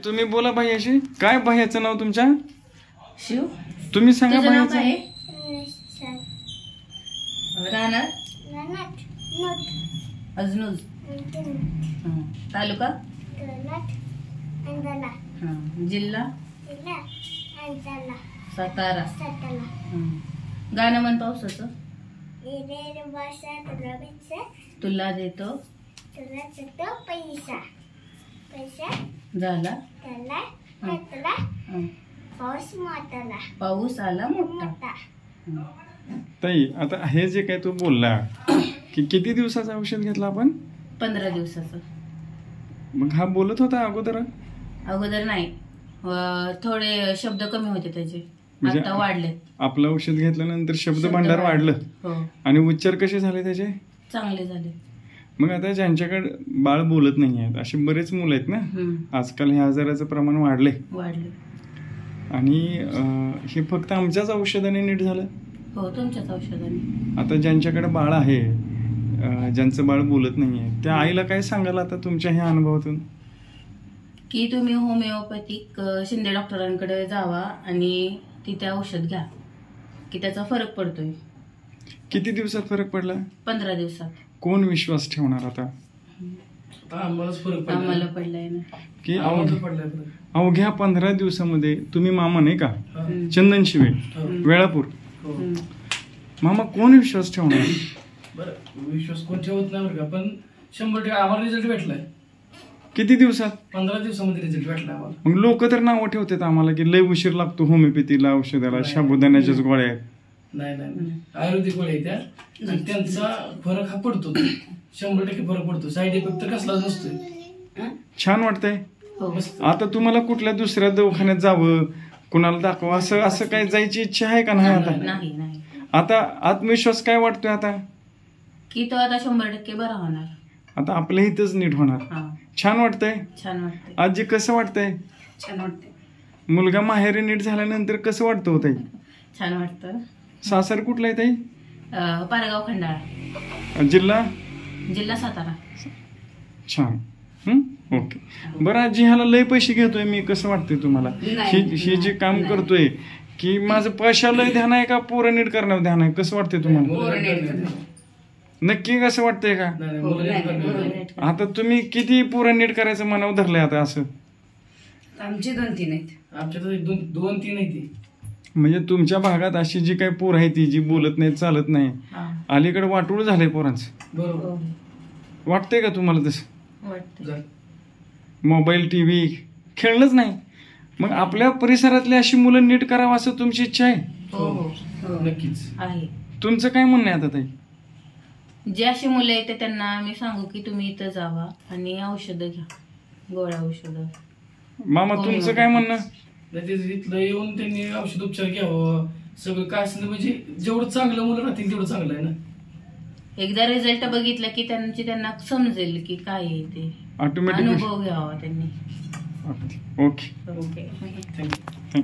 तुम्ही बोला भैयाशी. काय भैयाचं नाव तुमच्या? शिव. तुम्ही सांगा भैयाचं. राहणार अजनूज. तालुका जिल्हा सातारा. गाणं म्हण पावसाचं. तुला देतो पैसा झाला पाऊस आला मोठा. ताई आता हे जे काय तू बोलला की किती दिवसाचं औषध घेतलं आपण? 15 दिवसाचं. मग हा बोलत होता अगोदर? अगोदर नाही, थोडे शब्द कमी होते त्याचे, आता वाढले. आपलं औषध घेतल्यानंतर शब्द भांडार वाढलं. हो. आणि उच्चार कसे झाले त्याचे? चांगले झाले. मग आता ज्यांच्याकडे बाळ बोलत नाही आहेत असे बरेच मुलं आहेत ना आजकाल, हे आजाराचं प्रमाण वाढले. आणि हे फक्त आमच्याच औषधाने नीट झालं? हो, तुमच्याच औषधाने. आता ज्यांच्याकडे बाळ आहे, ज्यांचं बाळ बोलत नाहीये, त्या आईला काय सांगाल आता तुमच्या ह्या अनुभवातून? की तुम्ही होमिओपॅथिक शिंदे डॉक्टरांकडे जावा आणि तिथे औषध घ्या, की त्याचा फरक पडतोय. किती दिवसात फरक पडला? 15 दिवसात. कोण विश्वास ठेवणार आता? आम्हाला पडलाय ना की अवघ्या 15 दिवसामध्ये तुम्ही मामा नाही का, चंदन शिवे, वेळापूर, मामा कोण विश्वास ठेवणार? विश्वास कोण ठेवत नाही बरं का, पण 100% आम्हाला रिझल्ट भेटलाय. किती दिवसात? 15 दिवसामध्ये रिझल्ट भेटला आम्हाला. मग लोक तर नावं ठेवतात आम्हाला की लय उशीर लागतो होमिओपॅथीला औषधाला, साबुदाण्याच्याच गोळ्या आहेत. नाही, आयुर्वेदिक गोळ्या आहेत त्या, आणि त्यांचा फरक हा पडतो. 100% फरक पडतो. साईड इफेक्ट तर कसलाच नसतोय. छान वाटतंय. आता तुम्हाला कुठल्या दुसऱ्या दवाखान्यात जावं, कुणाला दाखवा असं काय जायची इच्छा आहे का नाही? आता आता आत्मविश्वास काय वाटतोय आता? की तो आता 100% बरा होणार. आता आपल्या इथंच नीट होणार. छान वाटतंय. आजी कसं वाटतंय? छान वाटतंय. मुलगा माहेरी नीट झाल्यानंतर कसं वाटतं होतंय? छान वाटतं. सासर कुठला आहे ताई? पारगाव खंडाळा. जिल्हा सातारा. छान. ओके. बरं आजी, ह्याला लय पैसे घेतोय मी, कसं वाटतंय तुम्हाला? ही जे काम करतोय की माझं पैशाला ध्यान आहे का पोरं नीट करण्यावर ध्यान आहे, कसं वाटतंय तुम्हाला? नक्की कसं वाटतंय का? आता तुम्ही किती पोरं नीट करायचं मनावर धरलंय आता? असं आमचे 2-3 आहेत. आमच्या 2-3 आहेत. म्हणजे तुमच्या भागात अशी जी काही पोर आहे ती जी बोलत नाही, चालत नाही, अलीकडे वाटोळ झालंय पोरांचं. बरोबर वाटतंय का तुम्हाला तसं? वाटतंय. मोबाईल, टीव्ही खेळलंच नाही. मग आपल्या परिसरातली अशी मुलं नीट करावं असं तुमची इच्छा आहे? हो, नक्कीच आहे. तुमचं काय म्हणणं आहे आता ताई? जे अशी मुलं आहेत त्यांना आम्ही सांगू की तुम्ही इथं जावा आणि औषधं घ्या, गोळ्या औषधं. मामा तुमचं काय म्हणणं? इथलं येऊन त्यांनी औषध उपचार घ्यावं, सगळं काय असं, म्हणजे जेवढं चांगलं मुलं राहतील तेवढं चांगलं आहे ना. एकदा रिझल्ट बघितला की त्यांना समजेल की काय आहे ते, ऑटोमॅटिक अनुभव घ्यावा त्यांनी. ओके. ओके. थँक्यू.